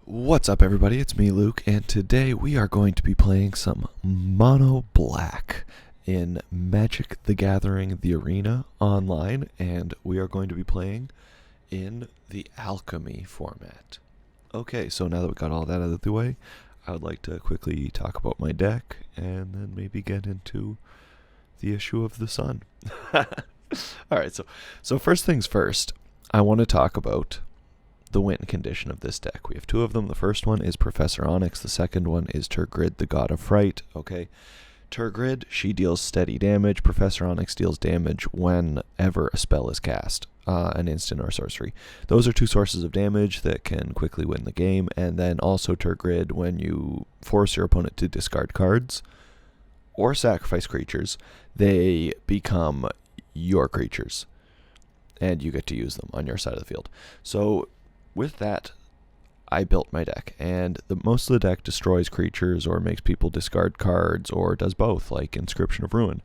What's up, everybody? It's me, Luke, and today we are going to be playing some Mono Black in Magic the Gathering the Arena online, and we are going to be playing in the Alchemy format. Okay, so now that we got all that out of the way, I would like to quickly talk about my deck and then maybe get into the issue of the sun. Alright, so first things first, I want to talk about the win condition of this deck. We have two of them. The first one is Professor Onyx. The second one is Tergrid, the God of Fright. Okay, Tergrid, she deals steady damage. Professor Onyx deals damage whenever a spell is cast, an instant or sorcery. Those are two sources of damage that can quickly win the game. And then also Tergrid, when you force your opponent to discard cards or sacrifice creatures, they become your creatures, and you get to use them on your side of the field. So with that, I built my deck, and most of the deck destroys creatures or makes people discard cards or does both, like Inscription of Ruin.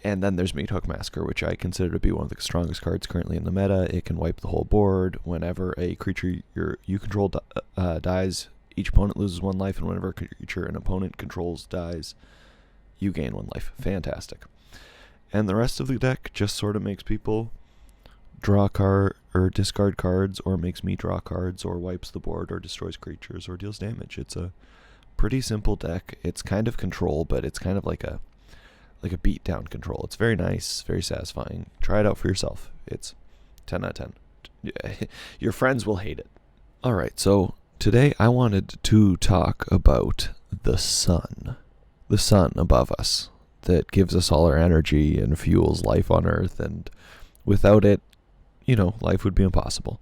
And then there's Meathook Massacre, which I consider to be one of the strongest cards currently in the meta. It can wipe the whole board. Whenever a creature you control dies, each opponent loses one life, and whenever a creature an opponent controls dies, you gain one life. Fantastic. And the rest of the deck just sort of makes people draw card or discard cards, or makes me draw cards, or wipes the board, or destroys creatures, or deals damage. It's a pretty simple deck. It's kind of control, but it's kind of like a beatdown control. It's very nice, very satisfying. Try it out for yourself. It's 10 out of 10. Your friends will hate it. Alright, so today I wanted to talk about the sun. The sun above us that gives us all our energy and fuels life on Earth, and without it, life would be impossible.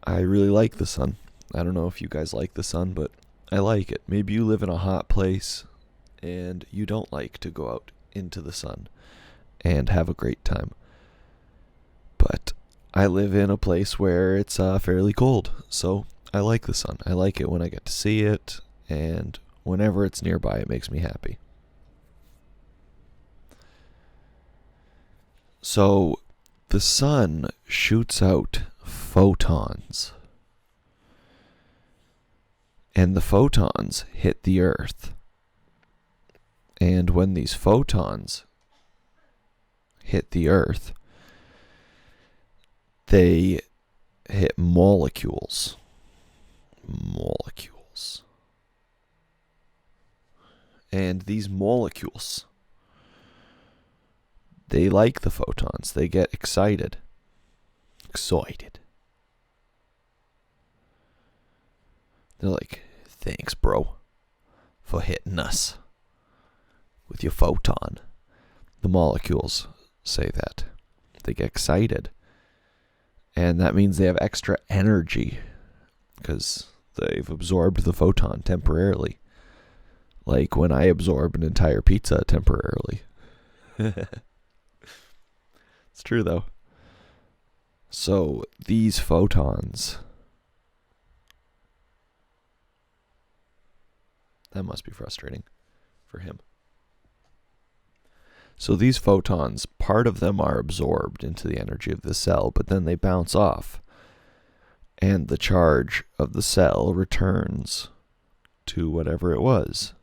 I really like the sun. I don't know if you guys like the sun, but I like it. Maybe you live in a hot place and you don't like to go out into the sun and have a great time. But I live in a place where it's fairly cold, so I like the sun. I like it when I get to see it, and whenever it's nearby, it makes me happy. So the sun shoots out photons, and the photons hit the Earth. And when these photons hit the Earth, they hit molecules. And these molecules, they like the photons. They get excited. They're like, thanks, bro, for hitting us with your photon. The molecules say that. They get excited. And that means they have extra energy because they've absorbed the photon temporarily. Like when I absorb an entire pizza temporarily. It's true, though. So these photons, that must be frustrating for him. So these photons, part of them are absorbed into the energy of the cell, but then they bounce off, and the charge of the cell returns to whatever it was.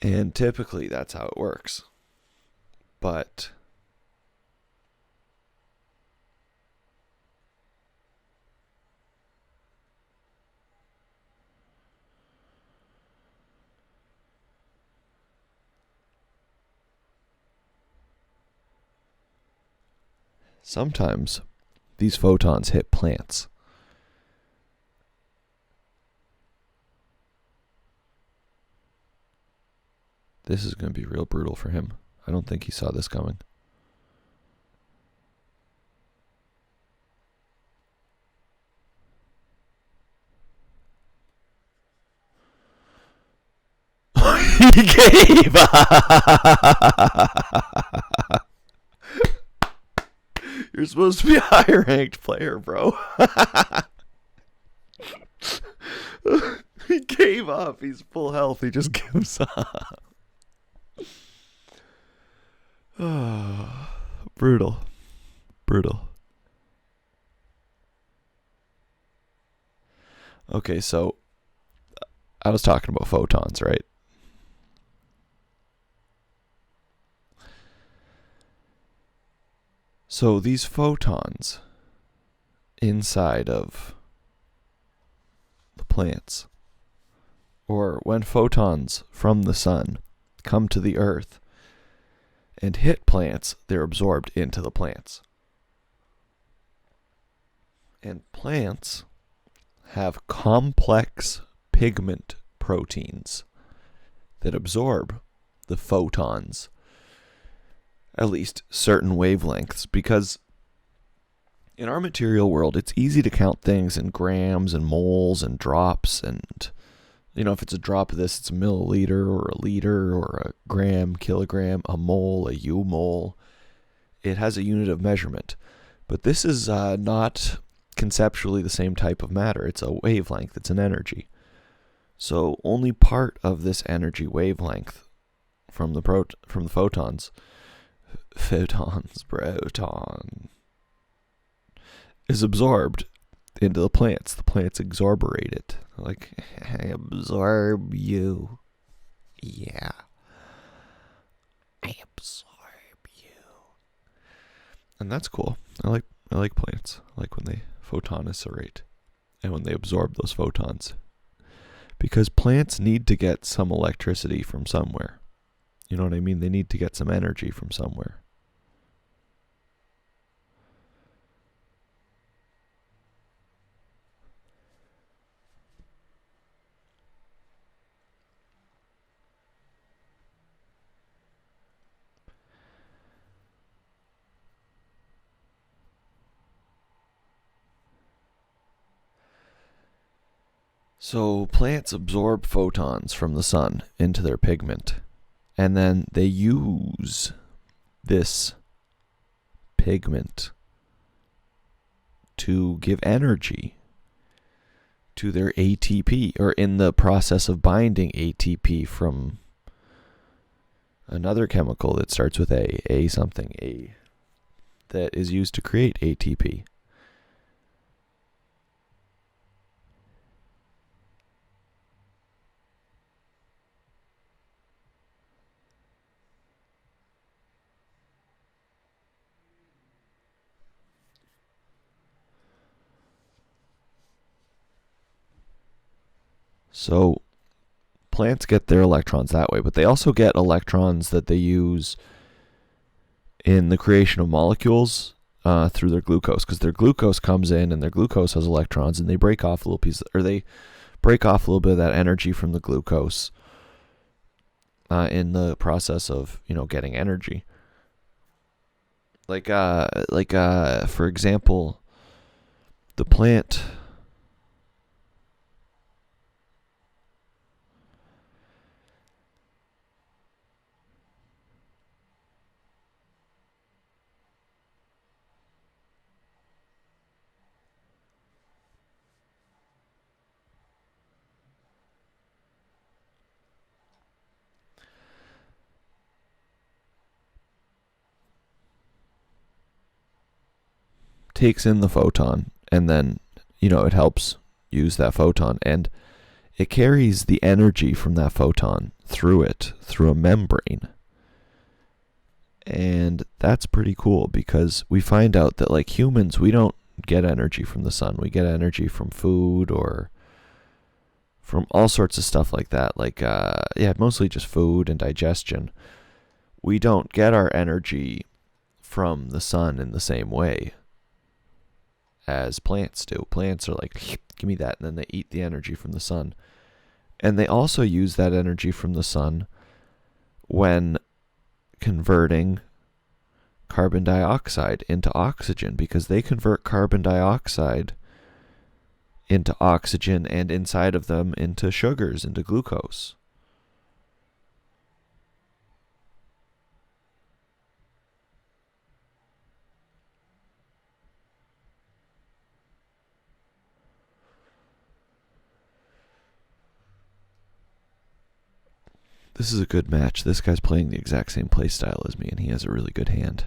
And typically that's how it works. But sometimes these photons hit plants. This is going to be real brutal for him. I don't think he saw this coming. He gave up. You're supposed to be a higher ranked player, bro. He gave up. He's full health. He just gives up. Brutal. Okay, so I was talking about photons, right? So these photons inside of the plants, or when photons from the sun come to the earth and hit plants, they're absorbed into the plants. And plants have complex pigment proteins that absorb the photons, at least certain wavelengths, because in our material world, it's easy to count things in grams and moles and drops, and if it's a drop of this, it's a milliliter or a liter or a gram, kilogram, a mole, a U-mole. It has a unit of measurement. But this is not conceptually the same type of matter. It's a wavelength. It's an energy. So only part of this energy wavelength from the photons, proton, is absorbed into the plants. The plants absorberate it. Like, I absorb you. Yeah. I absorb you. And that's cool. I like plants. I like when they photonicate and when they absorb those photons. Because plants need to get some electricity from somewhere. You know what I mean? They need to get some energy from somewhere. So plants absorb photons from the sun into their pigment, and then they use this pigment to give energy to their ATP, or in the process of binding ATP from another chemical that starts with A something, A, that is used to create ATP. So plants get their electrons that way, but they also get electrons that they use in the creation of molecules through their glucose, because their glucose comes in and their glucose has electrons, and they break off a little piece, or they break off a little bit of that energy from the glucose in the process of getting energy. Like for example, the plant takes in the photon, and then it helps use that photon, and it carries the energy from that photon through a membrane. And that's pretty cool, because we find out that, like humans, we don't get energy from the sun. We get energy from food, or from all sorts of stuff like that. Like, mostly just food and digestion. We don't get our energy from the sun in the same way as plants do. Plants are like, give me that, and then they eat the energy from the sun. And they also use that energy from the sun when converting carbon dioxide into oxygen, because they convert carbon dioxide into oxygen, and inside of them into sugars, into glucose. This is a good match. This guy's playing the exact same play style as me, and he has a really good hand.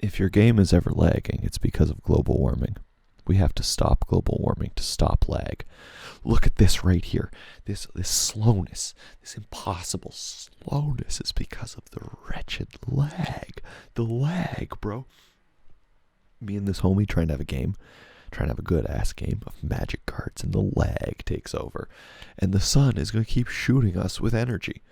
if your game is ever lagging, it's because of global warming. We have to stop global warming to stop lag. Look at this right here. This slowness, this impossible slowness is because of the wretched lag. The lag, bro. Me and this homie trying to have a game, trying to have a good ass game of magic cards, and the lag takes over. And the sun is going to keep shooting us with energy.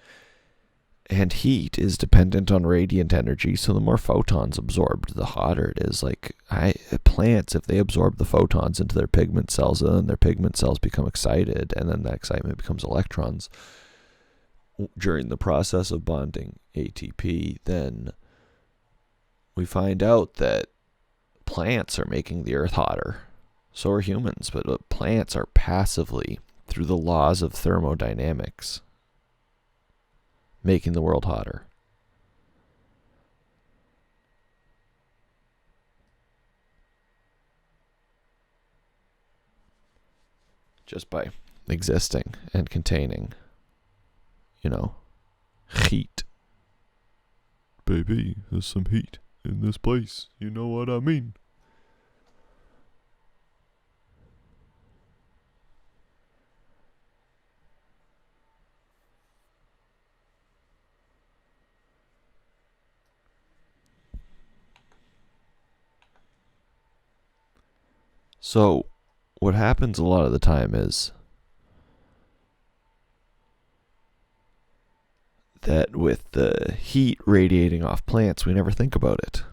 And heat is dependent on radiant energy, so the more photons absorbed, the hotter it is. Like plants, if they absorb the photons into their pigment cells, then their pigment cells become excited, and then that excitement becomes electrons. During the process of bonding ATP, then we find out that plants are making the earth hotter. So are humans, but plants are passively, through the laws of thermodynamics, making the world hotter. Just by existing and containing, heat. Baby, there's some heat in this place. You know what I mean? So, what happens a lot of the time is that with the heat radiating off plants, we never think about it.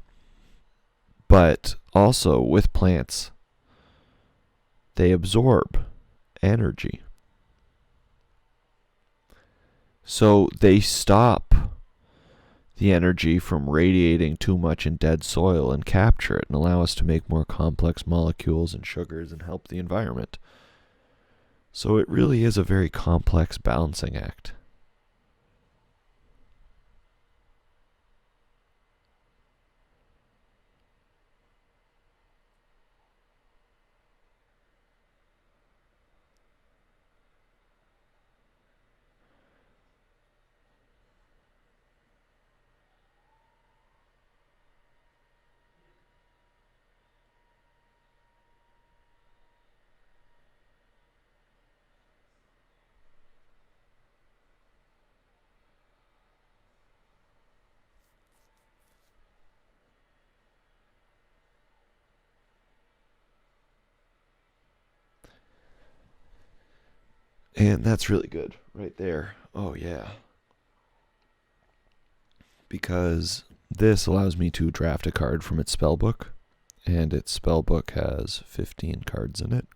But also with plants, they absorb energy. So they stop the energy from radiating too much in dead soil and capture it and allow us to make more complex molecules and sugars and help the environment. So it really is a very complex balancing act. And that's really good right there. Oh, yeah. Because this allows me to draft a card from its spellbook. And its spellbook has 15 cards in it.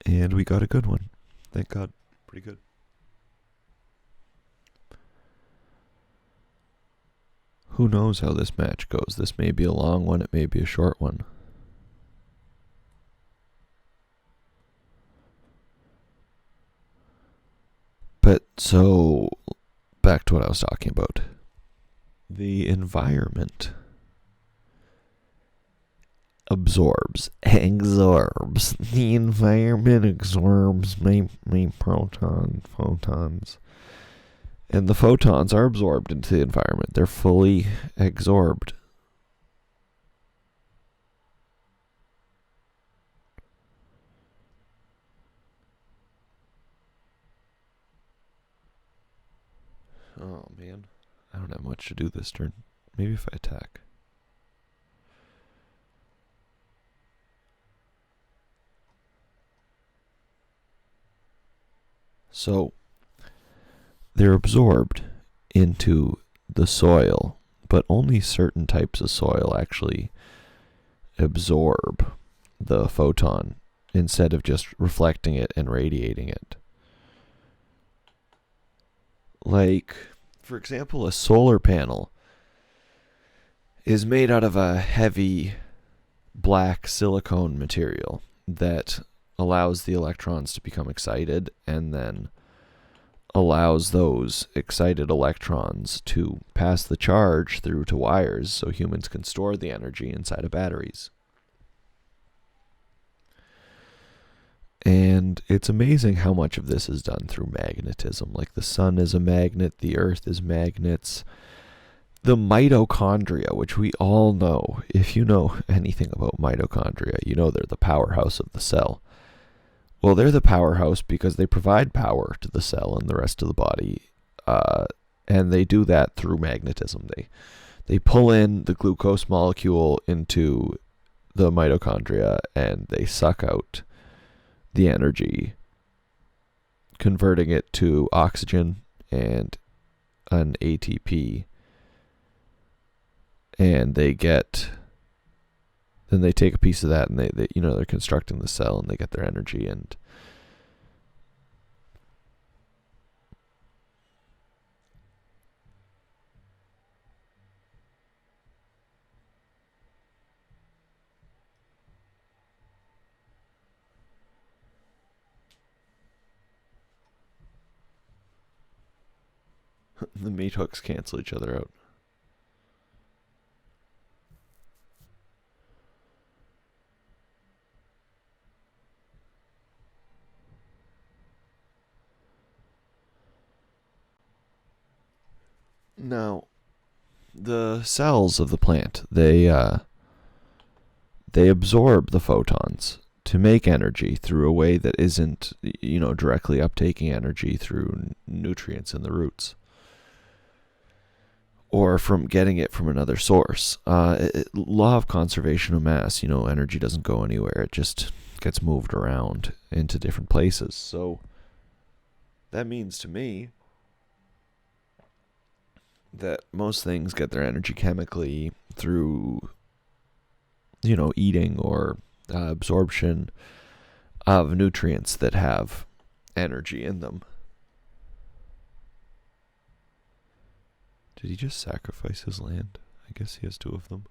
And we got a good one. Thank God. Pretty good. Who knows how this match goes? This may be a long one. It may be a short one. But so, back to what I was talking about. The environment absorbs. The environment absorbs my photons. And the photons are absorbed into the environment. They're fully absorbed. Oh, man. I don't have much to do this turn. Maybe if I attack. So, they're absorbed into the soil, but only certain types of soil actually absorb the photon instead of just reflecting it and radiating it. Like, for example, a solar panel is made out of a heavy black silicone material that allows the electrons to become excited and then allows those excited electrons to pass the charge through to wires so humans can store the energy inside of batteries. And it's amazing how much of this is done through magnetism. Like the sun is a magnet, the earth is magnets, the mitochondria, which we all know, if you know anything about mitochondria, you know they're the powerhouse of the cell. Well, they're the powerhouse because they provide power to the cell and the rest of the body, and they do that through magnetism. They pull in the glucose molecule into the mitochondria and they suck out the energy, converting it to oxygen and an ATP. And then they take a piece of that and they're constructing the cell and they get their energy. And the meat hooks cancel each other out. Now, the cells of the plant, they absorb the photons to make energy through a way that isn't, directly uptaking energy through nutrients in the roots or from getting it from another source. Law of conservation of mass, energy doesn't go anywhere. It just gets moved around into different places. So that means to me that most things get their energy chemically through, eating or absorption of nutrients that have energy in them. Did he just sacrifice his land? I guess he has two of them.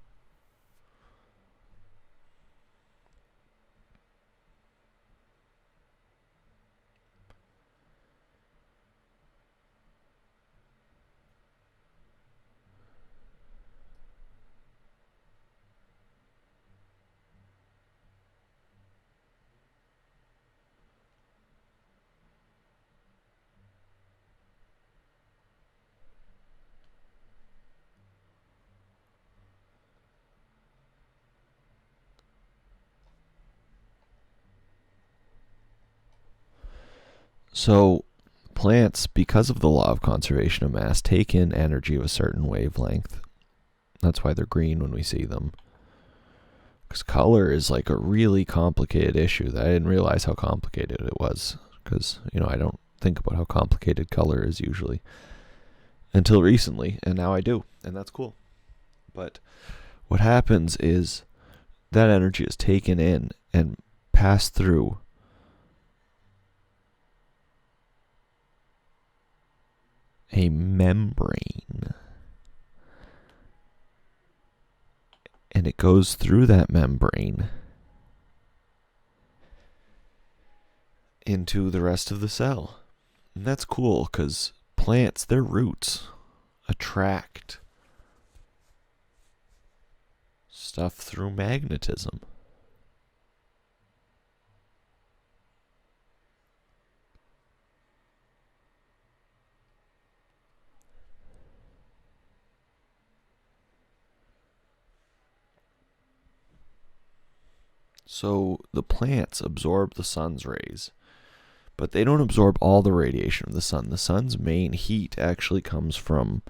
So plants, because of the law of conservation of mass, take in energy of a certain wavelength. That's why they're green when we see them. Because color is like a really complicated issue that I didn't realize how complicated it was. Because, I don't think about how complicated color is usually until recently, and now I do, and that's cool. But what happens is that energy is taken in and passed through a membrane. And it goes through that membrane into the rest of the cell. And that's cool because plants, their roots attract stuff through magnetism. So the plants absorb the sun's rays, but they don't absorb all the radiation of the sun. The sun's main heat actually comes from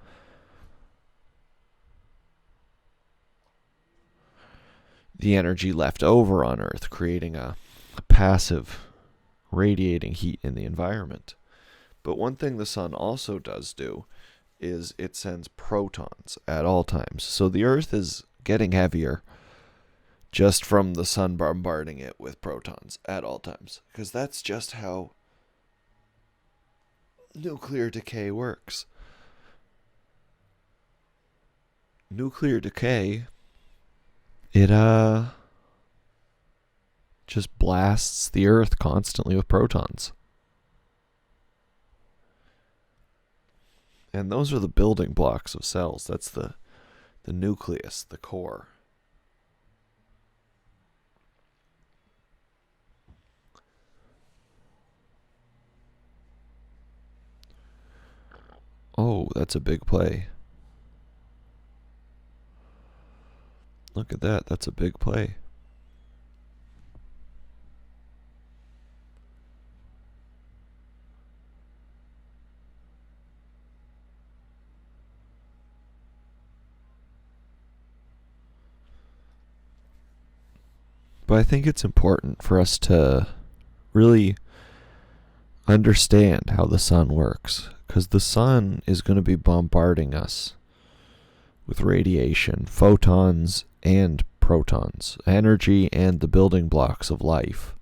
the energy left over on Earth, creating a passive radiating heat in the environment. But one thing the sun also does do is it sends protons at all times. So the Earth is getting heavier just from the sun bombarding it with protons at all times. Because that's just how nuclear decay works. Nuclear decay, it just blasts the Earth constantly with protons. And those are the building blocks of cells. That's the nucleus, the core. Oh, that's a big play. Look at that. That's a big play. But I think it's important for us to really understand how the sun works, because the sun is going to be bombarding us with radiation, photons and protons, energy and the building blocks of life,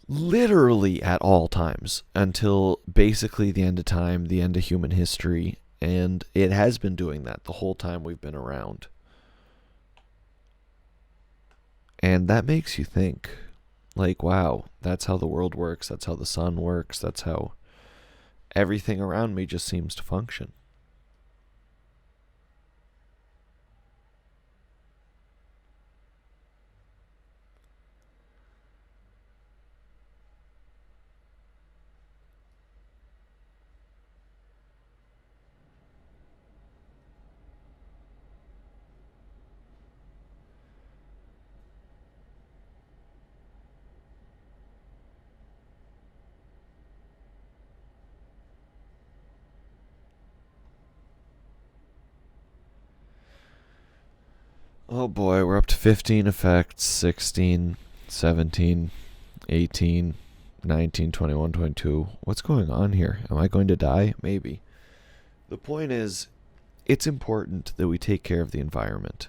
literally at all times until basically the end of time, the end of human history, and it has been doing that the whole time we've been around. And that makes you think, like, wow, that's how the world works, that's how the sun works, that's how everything around me just seems to function. Oh boy, we're up to 15 effects, 16, 17, 18, 19, 21, 22. What's going on here? Am I going to die? Maybe. The point is, it's important that we take care of the environment.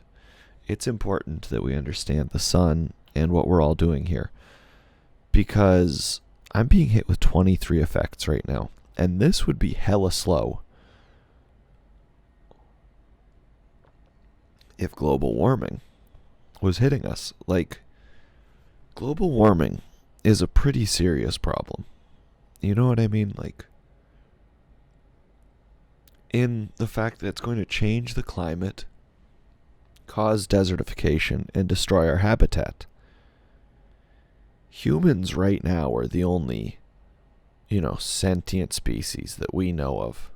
It's important that we understand the sun and what we're all doing here. Because I'm being hit with 23 effects right now, and this would be hella slow if global warming was hitting us. Like, global warming is a pretty serious problem. You know what I mean? Like, in the fact that it's going to change the climate, cause desertification, and destroy our habitat. Humans right now are the only, sentient species that we know of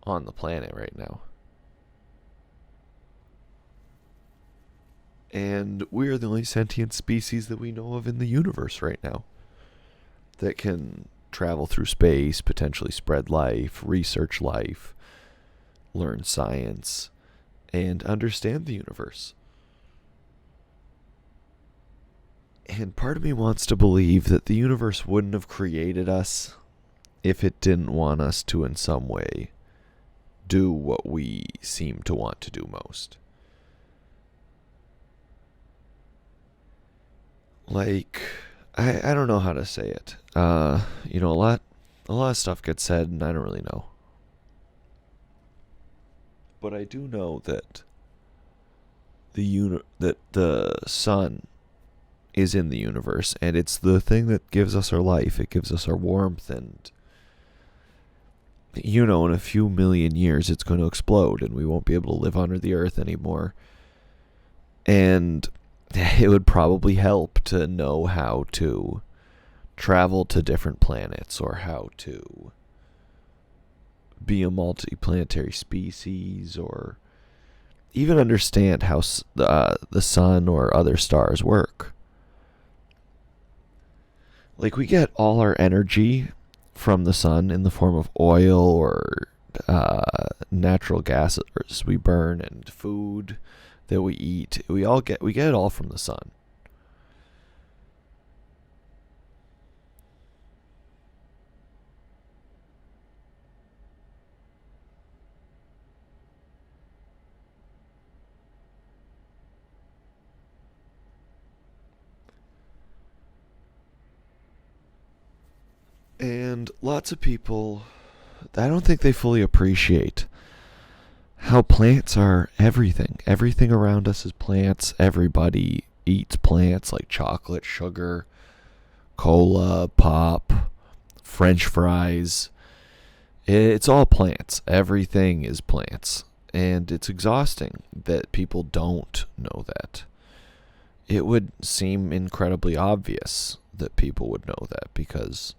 on the planet right now. And we're the only sentient species that we know of in the universe right now that can travel through space, potentially spread life, research life, learn science, and understand the universe. And part of me wants to believe that the universe wouldn't have created us if it didn't want us to, in some way, do what we seem to want to do most. Like, I don't know how to say it. A lot of stuff gets said, and I don't really know. But I do know that the sun is in the universe, and it's the thing that gives us our life. It gives us our warmth, and in a few million years, it's going to explode, and we won't be able to live under the earth anymore. And it would probably help to know how to travel to different planets, or how to be a multi-planetary species, or even understand how the sun or other stars work. Like, we get all our energy from the sun in the form of oil or natural gases we burn, and food that we eat. We get it all from the sun. And lots of people, I don't think they fully appreciate how plants are everything. Everything around us is plants. Everybody eats plants, like chocolate, sugar, cola, pop, French fries. It's all plants. Everything is plants. And it's exhausting that people don't know that. It would seem incredibly obvious that people would know that, because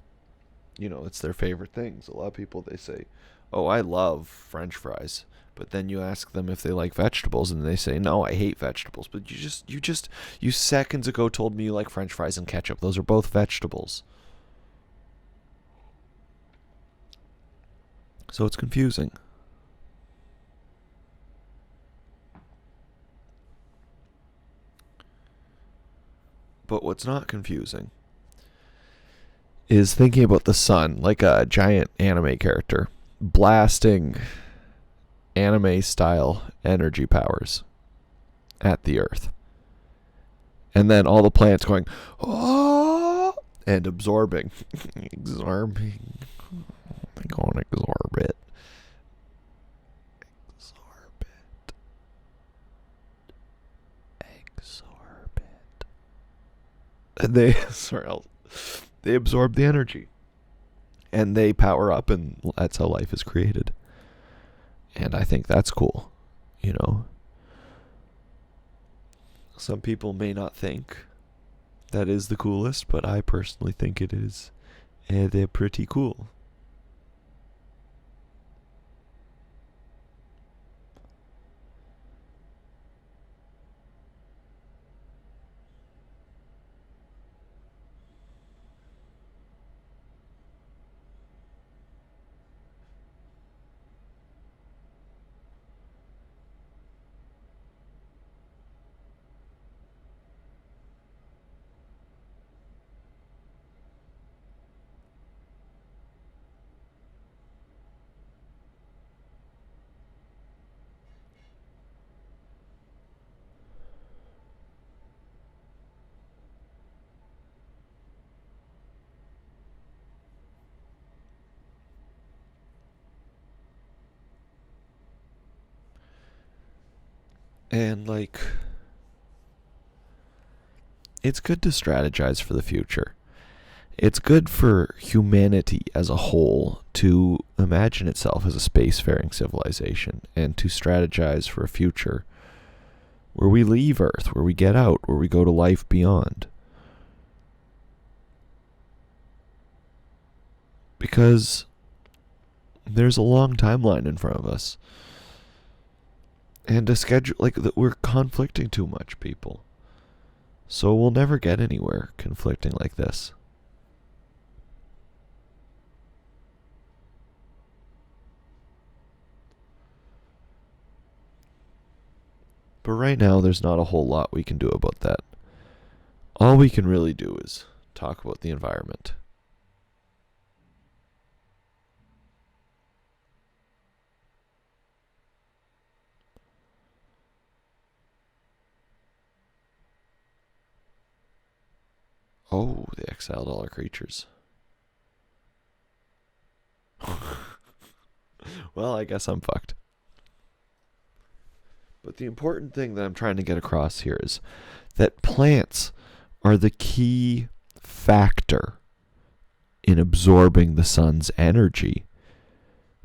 it's their favorite things. A lot of people, they say, oh, I love French fries. But then you ask them if they like vegetables, and they say, no, I hate vegetables. But you seconds ago told me you like French fries and ketchup. Those are both vegetables. So it's confusing. But what's not confusing is thinking about the sun like a giant anime character blasting anime style energy powers at the earth. And then all the plants going, oh, and absorbing. Absorbing. I'm going to absorb it. Absorb it. Absorb it. And they absorb the energy. And they power up, and that's how life is created. And I think that's cool, you know. Some people may not think that is the coolest, but I personally think it is. And they're pretty cool. And, like, it's good to strategize for the future. It's good for humanity as a whole to imagine itself as a spacefaring civilization and to strategize for a future where we leave Earth, where we get out, where we go to life beyond. Because there's a long timeline in front of us. And a schedule, like, that we're conflicting too much, people. So we'll never get anywhere conflicting like this. But right now, there's not a whole lot we can do about that. All we can really do is talk about the environment. Oh, they exiled all our creatures. Well, I guess I'm fucked. But the important thing that I'm trying to get across here is that plants are the key factor in absorbing the sun's energy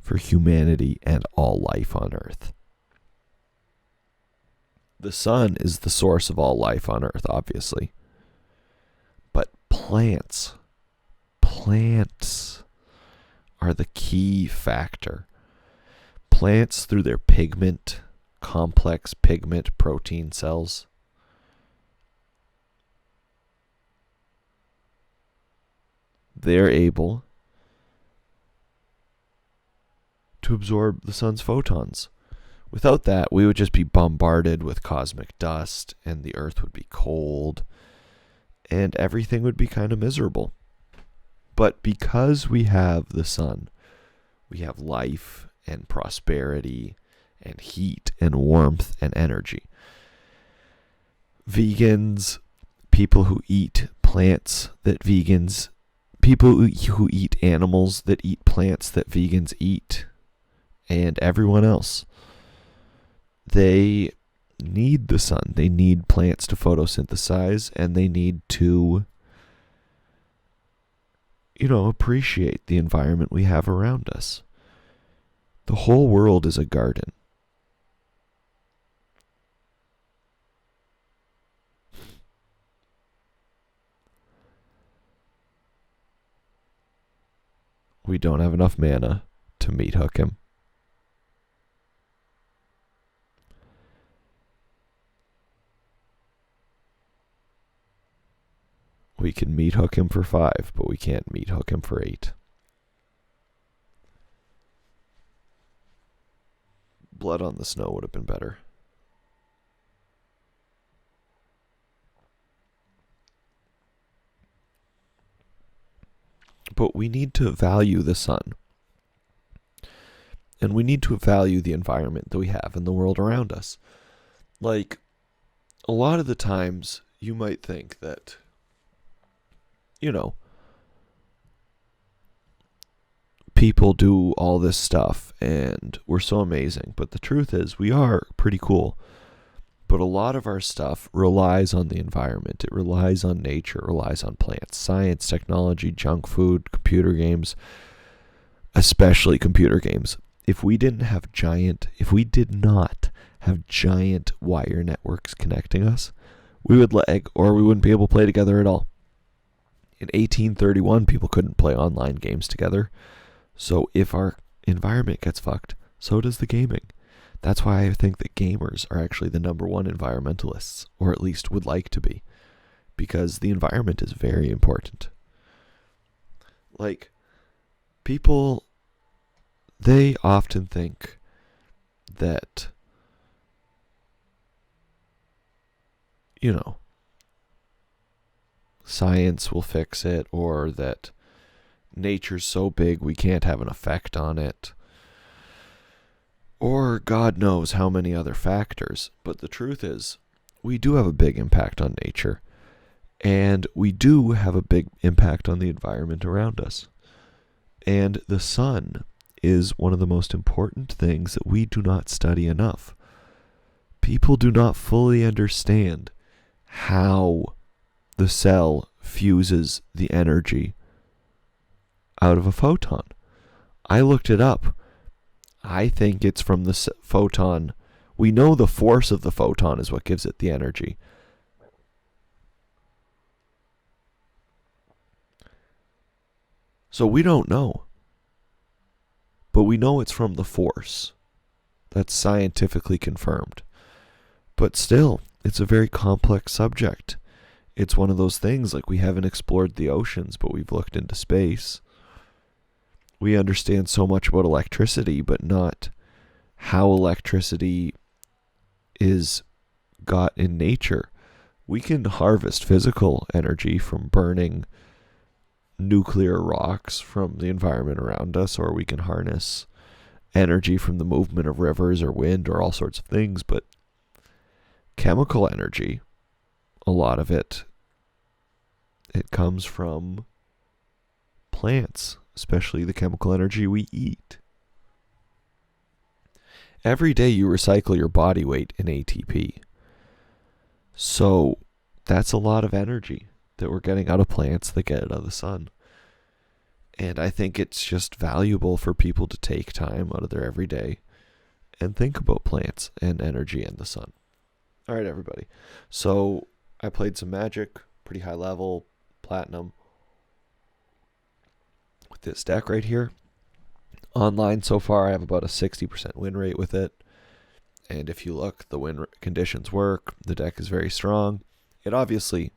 for humanity and all life on Earth. The sun is the source of all life on Earth, obviously. But plants are the key factor. Plants, through their complex pigment protein cells, they're able to absorb the sun's photons. Without that, we would just be bombarded with cosmic dust, and the Earth would be cold, and everything would be kind of miserable. But because we have the sun, we have life and prosperity and heat and warmth and energy. Vegans, people who eat plants that vegans, people who eat animals that eat plants that vegans eat, and everyone else, they need the sun. They need plants to photosynthesize, and they need to, appreciate the environment we have around us. The whole world is a garden. We don't have enough mana to meat hook him. We can meat hook him for 5, but we can't meat hook him for 8. Blood on the snow would have been better. But we need to value the sun. And we need to value the environment that we have in the world around us. Like, a lot of the times you might think that, people do all this stuff and we're so amazing. But the truth is, we are pretty cool. But a lot of our stuff relies on the environment. It relies on nature, it relies on plants, science, technology, junk food, computer games, especially computer games. If we did not have giant wire networks connecting us, we would lag, or we wouldn't be able to play together at all. In 1831, people couldn't play online games together. So if our environment gets fucked, so does the gaming. That's why I think that gamers are actually the number one environmentalists, or at least would like to be, because the environment is very important. Like, people, they often think that, science will fix it, or that nature's so big we can't have an effect on it, or God knows how many other factors. But the truth is, we do have a big impact on nature, and we do have a big impact on the environment around us. And the sun is one of the most important things that we do not study enough. People do not fully understand how the cell fuses the energy out of a photon. I looked it up. I think it's from the photon. We know the force of the photon is what gives it the energy. So we don't know. But we know it's from the force. That's scientifically confirmed. But still, it's a very complex subject. It's one of those things, like, we haven't explored the oceans, but we've looked into space. We understand so much about electricity, but not how electricity is got in nature. We can harvest physical energy from burning nuclear rocks from the environment around us, or we can harness energy from the movement of rivers or wind or all sorts of things. But chemical energy, a lot of it comes from plants, especially the chemical energy we eat. Every day you recycle your body weight in ATP. So that's a lot of energy that we're getting out of plants that get it out of the sun. And I think it's just valuable for people to take time out of their everyday and think about plants and energy and the sun. All right, everybody. So I played some Magic, pretty high level, platinum, with this deck right here. Online so far, I have about a 60% win rate with it. And if you look, the win conditions work. The deck is very strong. It obviously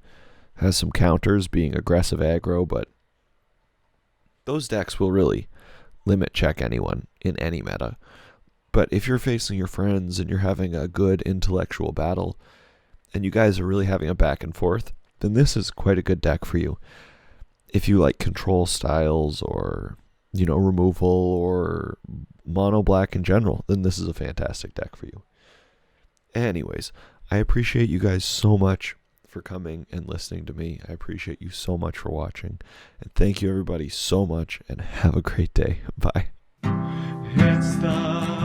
has some counters, being aggressive aggro, but those decks will really limit check anyone in any meta. But if you're facing your friends and you're having a good intellectual battle, and you guys are really having a back and forth, then this is quite a good deck for you. If you like control styles, or removal, or mono black in general, then this is a fantastic deck for you. Anyways, I appreciate you guys so much for coming and listening to me. I appreciate you so much for watching. And thank you everybody so much, and have a great day. Bye. It's the